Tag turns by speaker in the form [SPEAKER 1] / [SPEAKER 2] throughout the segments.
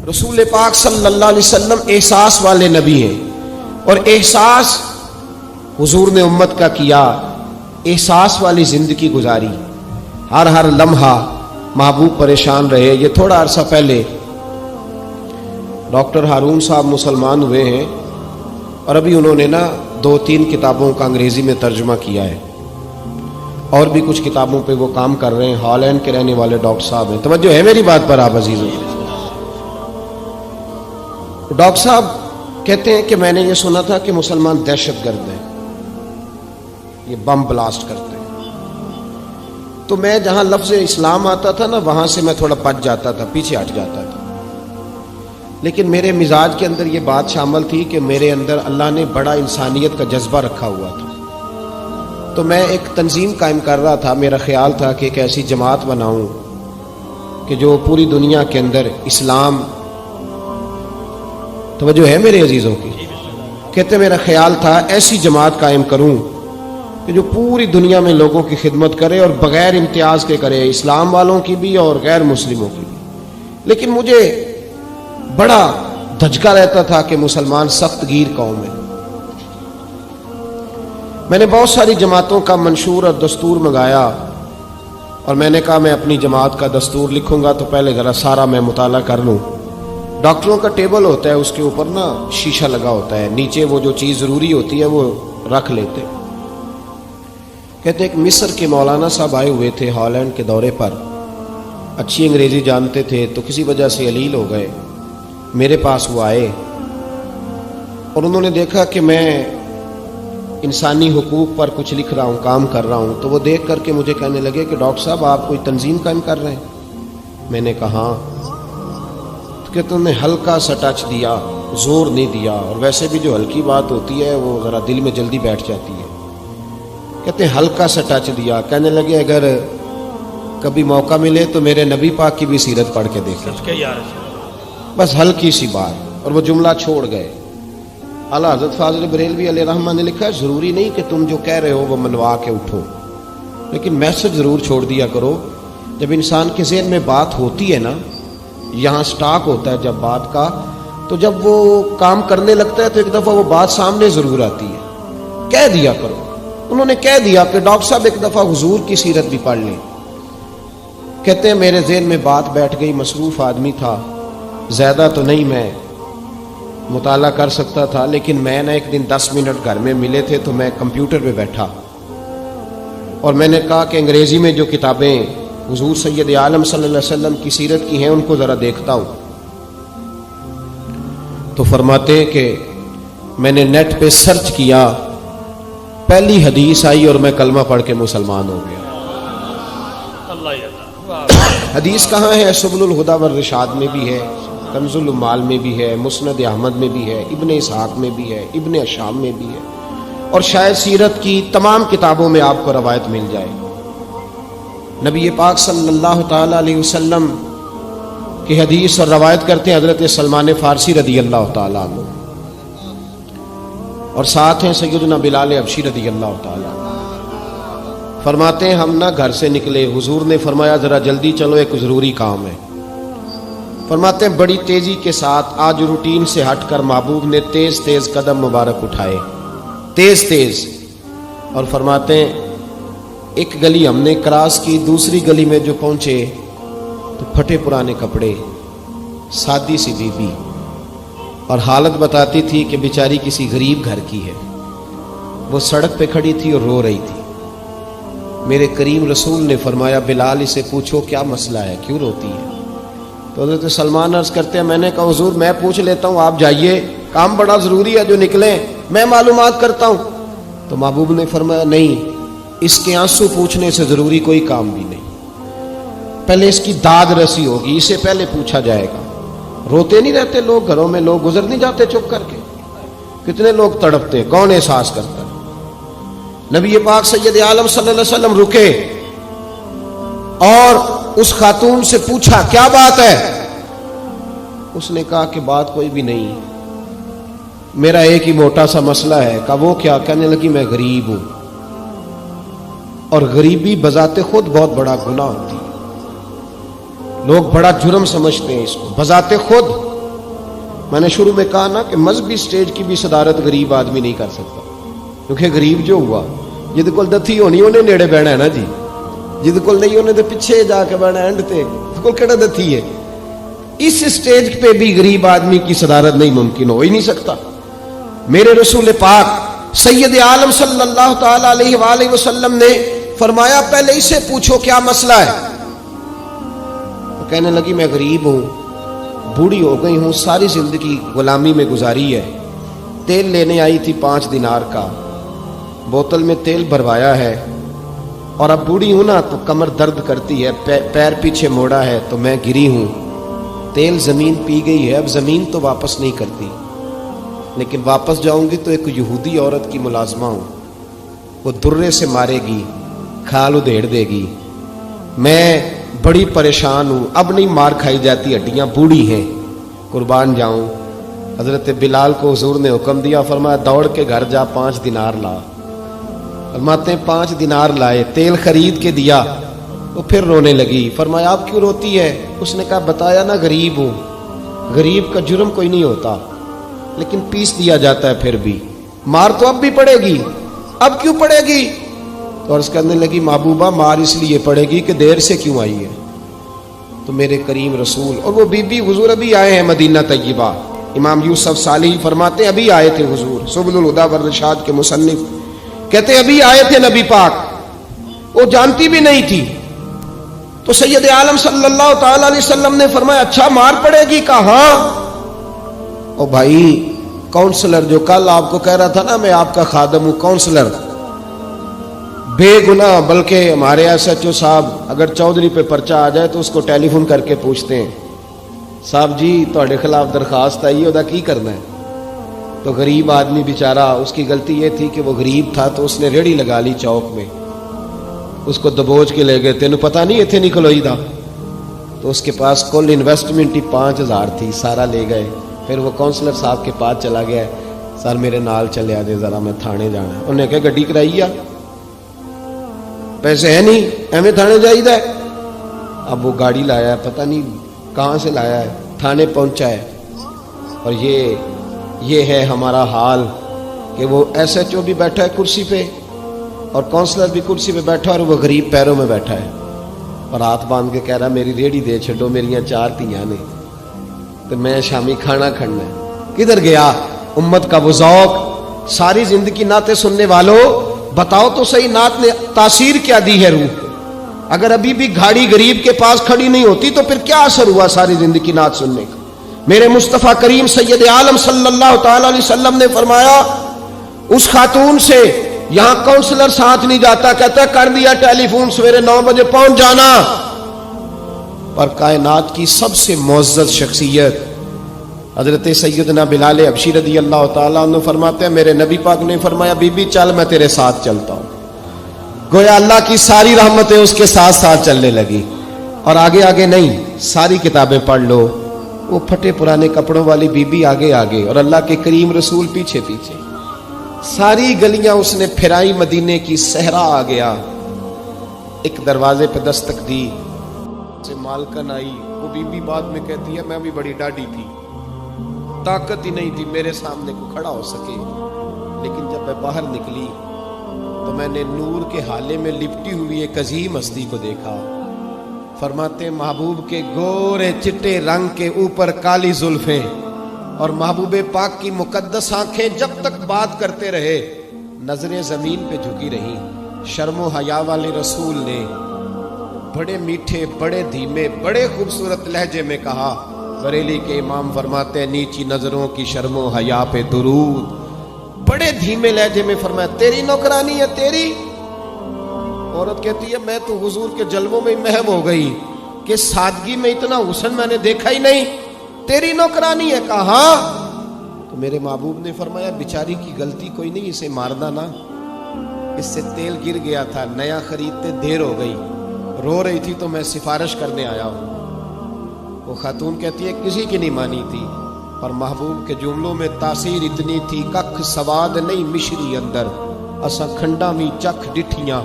[SPEAKER 1] رسول پاک صلی اللہ علیہ وسلم احساس والے نبی ہیں، اور احساس حضور نے امت کا کیا، احساس والی زندگی گزاری، ہر لمحہ محبوب پریشان رہے۔ یہ تھوڑا عرصہ پہلے ڈاکٹر ہارون صاحب مسلمان ہوئے ہیں، اور ابھی انہوں نے 2-3 کتابوں کا انگریزی میں ترجمہ کیا ہے، اور بھی کچھ کتابوں پہ وہ کام کر رہے ہیں۔ ہالینڈ کے رہنے والے ڈاکٹر صاحب ہیں۔ توجہ ہے میری بات پر آپ عزیزوں؟ ڈاکٹر صاحب کہتے ہیں کہ میں نے یہ سنا تھا کہ مسلمان دہشت گرد ہیں، یہ بم بلاسٹ کرتے ہیں۔ تو میں جہاں لفظ اسلام آتا تھا وہاں سے میں تھوڑا بچ جاتا تھا، پیچھے ہٹ جاتا تھا، لیکن میرے مزاج کے اندر یہ بات شامل تھی کہ میرے اندر اللہ نے بڑا انسانیت کا جذبہ رکھا ہوا تھا۔ تو میں ایک تنظیم قائم کر رہا تھا، میرا خیال تھا کہ ایک ایسی جماعت بناؤں کہ جو پوری دنیا کے اندر اسلام، توجہ ہے میرے عزیزوں کی، کہتے میرا خیال تھا ایسی جماعت قائم کروں کہ جو پوری دنیا میں لوگوں کی خدمت کرے اور بغیر امتیاز کے کرے، اسلام والوں کی بھی اور غیر مسلموں کی بھی۔ لیکن مجھے بڑا دھچکا رہتا تھا کہ مسلمان سخت گیر قوم ہے۔ میں نے بہت ساری جماعتوں کا منشور اور دستور منگایا، اور میں نے کہا میں اپنی جماعت کا دستور لکھوں گا تو پہلے ذرا سارا میں مطالعہ کر لوں۔ ڈاکٹروں کا ٹیبل ہوتا ہے، اس کے اوپر شیشہ لگا ہوتا ہے، نیچے وہ جو چیز ضروری ہوتی ہے وہ رکھ لیتے۔ کہتے ایک مصر کے مولانا صاحب آئے ہوئے تھے ہالینڈ کے دورے پر، اچھی انگریزی جانتے تھے، تو کسی وجہ سے علیل ہو گئے۔ میرے پاس وہ آئے اور انہوں نے دیکھا کہ میں انسانی حقوق پر کچھ لکھ رہا ہوں، کام کر رہا ہوں، تو وہ دیکھ کر کے مجھے کہنے لگے کہ ڈاکٹر صاحب آپ کوئی تنظیم قائم کر رہے ہیں؟ میں نے کہا ہاں۔ تو کہتے انہوں نے ہلکا سا ٹچ دیا، زور نہیں دیا، اور ویسے بھی جو ہلکی بات ہوتی ہے وہ ذرا دل میں جلدی بیٹھ جاتی ہے۔ کہتے ہیں ہلکا سا ٹچ دیا، کہنے لگے اگر کبھی موقع ملے تو میرے نبی پاک کی بھی سیرت پڑھ کے دیکھیں، بس ہلکی سی بات، اور وہ جملہ چھوڑ گئے۔ اعلیٰ حضرت فاضل بریلوی علیہ رحمہ نے لکھا ہے ضروری نہیں کہ تم جو کہہ رہے ہو وہ منوا کے اٹھو، لیکن میسج ضرور چھوڑ دیا کرو۔ جب انسان کے ذہن میں بات ہوتی ہے یہاں سٹاک ہوتا ہے جب بات کا، تو جب وہ کام کرنے لگتا ہے تو ایک دفعہ وہ بات سامنے ضرور آتی ہے، کہہ دیا کرو۔ انہوں نے کہہ دیا کہ ڈاکٹر صاحب ایک دفعہ حضور کی سیرت بھی پڑھ لیں۔ کہتے ہیں میرے ذہن میں بات بیٹھ گئی، مصروف آدمی تھا، زیادہ تو نہیں میں مطالعہ کر سکتا تھا، لیکن میں ایک دن 10 منٹ گھر میں ملے تھے تو میں کمپیوٹر پہ بیٹھا، اور میں نے کہا کہ انگریزی میں جو کتابیں حضور سید عالم صلی اللہ علیہ وسلم کی سیرت کی ہیں ان کو ذرا دیکھتا ہوں۔ تو فرماتے ہیں کہ میں نے نیٹ پہ سرچ کیا، پہلی حدیث آئی اور میں کلمہ پڑھ کے مسلمان ہو گیا۔ حدیث کہاں ہے؟ سبل الہدی والرشاد میں بھی ہے، کنز المال میں بھی ہے، مسند احمد میں بھی ہے، ابن اسحاق میں بھی ہے، ابن اشام میں بھی ہے، اور شاید سیرت کی تمام کتابوں میں آپ کو روایت مل جائے۔ نبی پاک صلی اللہ تعالی علیہ وسلم کی حدیث اور روایت کرتے ہیں حضرت سلمان فارسی رضی اللہ تعالی عنہ، اور ساتھ ہیں سیدنا بلال حبشی رضی اللہ تعالی عنہ۔ فرماتے ہیں ہم گھر سے نکلے، حضور نے فرمایا ذرا جلدی چلو ایک ضروری کام ہے۔ فرماتے ہیں بڑی تیزی کے ساتھ آج روٹین سے ہٹ کر محبوب نے تیز تیز قدم مبارک اٹھائے، تیز تیز، اور فرماتے ہیں ایک گلی ہم نے کراس کی، دوسری گلی میں جو پہنچے تو پھٹے پرانے کپڑے، سادی سی بی بی، اور حالت بتاتی تھی کہ بیچاری کسی غریب گھر کی ہے۔ وہ سڑک پہ کھڑی تھی اور رو رہی تھی۔ میرے کریم رسول نے فرمایا بلال اسے پوچھو کیا مسئلہ ہے، کیوں روتی ہے؟ تو حضرت سلمان عرض کرتے ہیں میں نے کہا حضور میں پوچھ لیتا ہوں، آپ جائیے، کام بڑا ضروری ہے جو نکلیں، میں معلومات کرتا ہوں۔ تو محبوب نے فرمایا نہیں، اس کے آنسو پوچھنے سے ضروری کوئی کام بھی نہیں، پہلے اس کی داد رسی ہوگی، اسے پہلے پوچھا جائے گا۔ روتے نہیں رہتے لوگ گھروں میں، لوگ گزر نہیں جاتے چپ کر کے؟ کتنے لوگ تڑپتے، کون احساس کرتا ہے؟ نبی پاک سید عالم صلی اللہ علیہ وسلم رکے اور اس خاتون سے پوچھا کیا بات ہے؟ اس نے کہا کہ بات کوئی بھی نہیں، میرا ایک ہی موٹا سا مسئلہ ہے۔ کہا وہ کیا؟ کہنے لگی میں غریب ہوں، اور غریبی بذات خود بہت بڑا گناہ ہوتی ہے، لوگ بڑا جرم سمجھتے ہیں اس کو، بذات خود میں نے شروع میں کہا نا کہ مذہبی سٹیج کی بھی صدارت غریب آدمی نہیں کر سکتا، کیونکہ غریب جو ہوا جد کول دتھی ہونی انہیں نیڑے بہنا ہے نا جی، جد کول نہیں انہیں تو پیچھے جا کے بہنا اینڈ تے کول کیڑا دتھی ہے۔ اس سٹیج پہ بھی غریب آدمی کی صدارت نہیں ممکن ہو ہی نہیں سکتا۔ میرے رسول پاک سید عالم صلی اللہ تعالی علیہ وآلہ وسلم نے فرمایا پہلے اسے پوچھو کیا مسئلہ ہے۔ وہ کہنے لگی میں غریب ہوں، بوڑھی ہو گئی ہوں، ساری زندگی غلامی میں گزاری ہے، تیل لینے آئی تھی 5 دینار کا، بوتل میں تیل بھروایا ہے، اور اب بوڑھی ہوں نا تو کمر درد کرتی ہے، پیر پیچھے موڑا ہے تو میں گری ہوں، تیل زمین پی گئی ہے، اب زمین تو واپس نہیں کرتی، لیکن واپس جاؤں گی تو ایک یہودی عورت کی ملازمہ ہوں، وہ درے سے مارے گی، کھال ادھیڑ دے گی، میں بڑی پریشان ہوں، اب نہیں مار کھائی جاتی، ہڈیاں بوڑھی ہیں، قربان جاؤں۔ حضرت بلال کو حضور نے حکم دیا، فرمایا دوڑ کے گھر جا 5 دینار لا۔ فرماتے ہیں 5 دینار لائے، تیل خرید کے دیا، وہ پھر رونے لگی۔ فرمایا آپ کیوں روتی ہے؟ اس نے کہا بتایا نا غریب ہوں، غریب کا جرم کوئی نہیں ہوتا لیکن پیس دیا جاتا ہے، پھر بھی مار تو اب بھی پڑے گی، اب کیوں پڑے گی؟ تو عرض کرنے لگی محبوبہ مار اس لیے پڑے گی کہ دیر سے کیوں آئی ہے۔ تو میرے کریم رسول اور وہ بی بی حضور ابھی آئے ہیں مدینہ طیبہ، امام یوسف صالحی فرماتے ہیں ابھی آئے تھے حضور، سبل الہدی والرشاد کے مصنف کہتے ہیں ابھی آئے تھے نبی پاک، وہ جانتی بھی نہیں تھی۔ تو سید عالم صلی اللہ تعالی علیہ وسلم نے فرمایا اچھا مار پڑے گی؟ کہا ہاں۔ او بھائی کونسلر جو کل آپ کو کہہ رہا تھا نا میں آپ کا خادم ہوں، کونسلر بے گناہ، بلکہ ہمارے SHO صاحب اگر چودھری پہ پرچہ آ جائے تو اس کو ٹیلی فون کر کے پوچھتے ہیں صاحب جی تہاڈے خلاف درخواست آئی ہے، کی کرنا ہے؟ تو غریب آدمی بیچارہ، اس کی غلطی یہ تھی کہ وہ غریب تھا تو اس نے ریڑھی لگا لی چوک میں، اس کو دبوچ کے لے گئے، تینوں پتہ نہیں اتنے نہیں کھلوئی دا، تو اس کے پاس کل انویسٹمنٹ ہی 5000 تھی، سارا لے گئے۔ پھر وہ کونسلر صاحب کے پاس چلا گیا، سر میرے نال چلے آ جائے ذرا میں تھانے جانا ہے۔ انہوں نے کہا گڈی کرائی آ، پیسے ہیں نہیں ایویں تھانے جائی دا ہے۔ اب وہ گاڑی لایا ہے، پتہ نہیں کہاں سے لایا ہے، تھانے پہنچا ہے، اور یہ ہے ہمارا حال کہ وہ SHO بھی بیٹھا ہے کرسی پہ اور کونسلر بھی کرسی پہ بیٹھا اور وہ غریب پیروں میں بیٹھا ہے اور ہاتھ باندھ کے کہہ رہا میری ریڑھی دے چھڈو، میریاں 4 دھیاں نے تو میں شامی کھانا کھڑنا ہے۔ کدھر گیا امت کا وہ ذوق؟ ساری زندگی نعتیں سننے والوں بتاؤ تو صحیح نعت نے تاثیر کیا دی ہے روح کو؟ اگر ابھی بھی گھاڑی غریب کے پاس کھڑی نہیں ہوتی تو پھر کیا اثر ہوا ساری زندگی نعت سننے کا؟ میرے مصطفیٰ کریم سید عالم صلی اللہ تعالی علیہ وسلم نے فرمایا اس خاتون سے یہاں کونسلر ساتھ نہیں جاتا، کہتا کر دیا ٹیلی فون سویرے 9 بجے پہنچ جانا، پر کائنات کی سب سے معزز شخصیت حضرت سیدنا بلال حبشی رضی اللہ تعالیٰ عنہ فرماتے ہیں میرے نبی پاک نے فرمایا بی بی چل میں تیرے ساتھ چلتا ہوں، گویا اللہ کی ساری رحمتیں اس کے ساتھ ساتھ چلنے لگی، اور آگے آگے نہیں، ساری کتابیں پڑھ لو، وہ پھٹے پرانے کپڑوں والی بی بی آگے آگے اور اللہ کے کریم رسول پیچھے پیچھے، ساری گلیاں اس نے پھرائی، مدینے کی صحرا آ گیا، ایک دروازے پہ دستک دی، سے مالکن آئی، وہ بی بی بعد میں کہتی ہے میں بھی بڑی ڈاڈی تھی، طاقت ہی نہیں تھی میرے سامنے کو کھڑا ہو سکے، لیکن جب میں باہر نکلی تو میں نے نور کے حالے میں لپٹی ہوئی ایک عظیم ہستی کو دیکھا۔ فرماتے محبوب کے گورے چٹے رنگ کے اوپر کالی زلفیں اور محبوب پاک کی مقدس آنکھیں جب تک بات کرتے رہے نظریں زمین پہ جھکی رہی۔ شرم و حیا والے رسول نے بڑے میٹھے، بڑے دھیمے، بڑے خوبصورت لہجے میں کہا، بریلی کے امام فرماتے ہیں نیچی نظروں کی شرم و حیا پہ درود، بڑے دھیمے لہجے میں فرمایا تیری نوکرانی ہے تیری؟ عورت کہتی ہے میں تو حضور کے جلووں میں محو ہو گئی کہ سادگی میں اتنا حسن میں نے دیکھا ہی نہیں، تیری نوکرانی ہے؟ کہا تو میرے محبوب نے فرمایا بیچاری کی غلطی کوئی نہیں، اسے مارنا نا، اس سے تیل گر گیا تھا، نیا خریدتے دیر ہو گئی، رو رہی تھی تو میں سفارش کرنے آیا ہوں۔ وہ خاتون کہتی ہے کسی کی نہیں مانی تھی، اور محبوب کے جملوں میں تاثیر اتنی تھی ککھ سواد نہیں مشری اندر، اساں کھنڈا می چکھ ڈٹھیاں،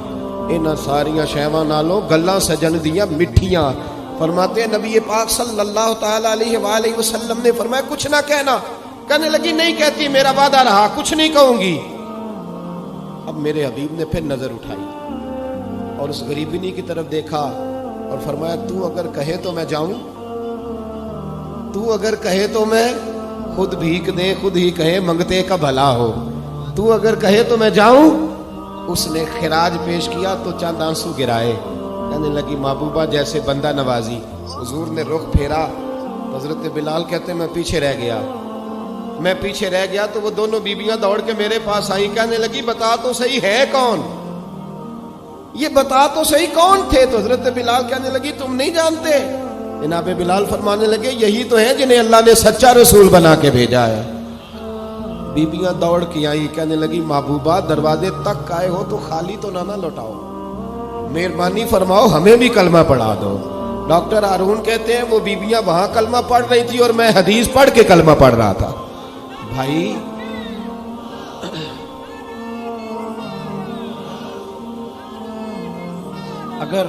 [SPEAKER 1] انہاں ساریاں شیواں نالوں گلاں سجن دیاں مٹھیاں، فرماتے ہیں نبی پاک صلی اللہ تعالی علیہ وآلہ وسلم نے فرمایا کچھ نہ کہنا. کہنے لگی نہیں کہتی، میرا وعدہ رہا، کچھ نہیں کہوں گی. اب میرے حبیب نے پھر نظر اٹھائی اور اس غریبنی کی طرف دیکھا اور فرمایا تو اگر کہے تو میں جاؤں، تو اگر کہے تو میں خود بھیک دے، خود ہی کہے منگتے کا بھلا ہو، تو اگر کہے تو میں جاؤں. اس نے خراج پیش کیا تو چند آنسو گرائے. کہنے لگی محبوبہ جیسے بندہ نوازی. حضور نے رخ پھیرا، حضرت بلال کہتے میں پیچھے رہ گیا. میں پیچھے رہ گیا تو وہ دونوں بیبیاں دوڑ کے میرے پاس آئی. کہنے لگی بتا تو صحیح ہے کون، یہ بتا تو صحیح کون تھے. تو حضرت بلال کہنے لگی تم نہیں جانتے. جناب بلال فرمانے لگے یہی تو ہیں جنہیں اللہ نے سچا رسول بنا کے بھیجا ہے. بیبیاں دوڑ کے آئی. کہنے لگی محبوبہ دروازے تک آئے ہو تو خالی تو نہ لوٹاؤ، مہربانی فرماؤ ہمیں بھی کلمہ پڑھا دو. ڈاکٹر ہارون کہتے ہیں وہ بیبیاں وہاں کلمہ پڑھ رہی تھی اور میں حدیث پڑھ کے کلمہ پڑھ رہا تھا. بھائی اگر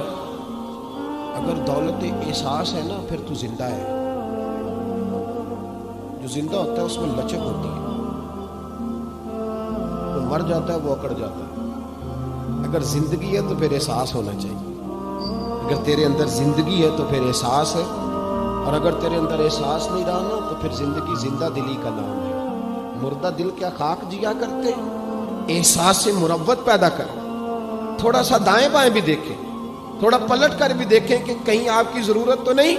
[SPEAKER 1] دولت احساس ہے نا پھر تو زندہ ہے. جو زندہ ہوتا ہے اس میں لچک ہوتی ہے، جو مر جاتا ہے وہ اکڑ جاتا ہے. اگر زندگی ہے تو پھر احساس ہونا چاہیے. اگر تیرے اندر زندگی ہے تو پھر احساس ہے، اور اگر تیرے اندر احساس نہیں رہا نا تو پھر زندگی زندہ دلی کا نام ہے. مردہ دل کیا خاک جیا کرتے، احساس سے مروت پیدا کر. تھوڑا سا دائیں بائیں بھی دیکھیں، تھوڑا پلٹ کر بھی دیکھیں کہ کہیں آپ کی ضرورت تو نہیں.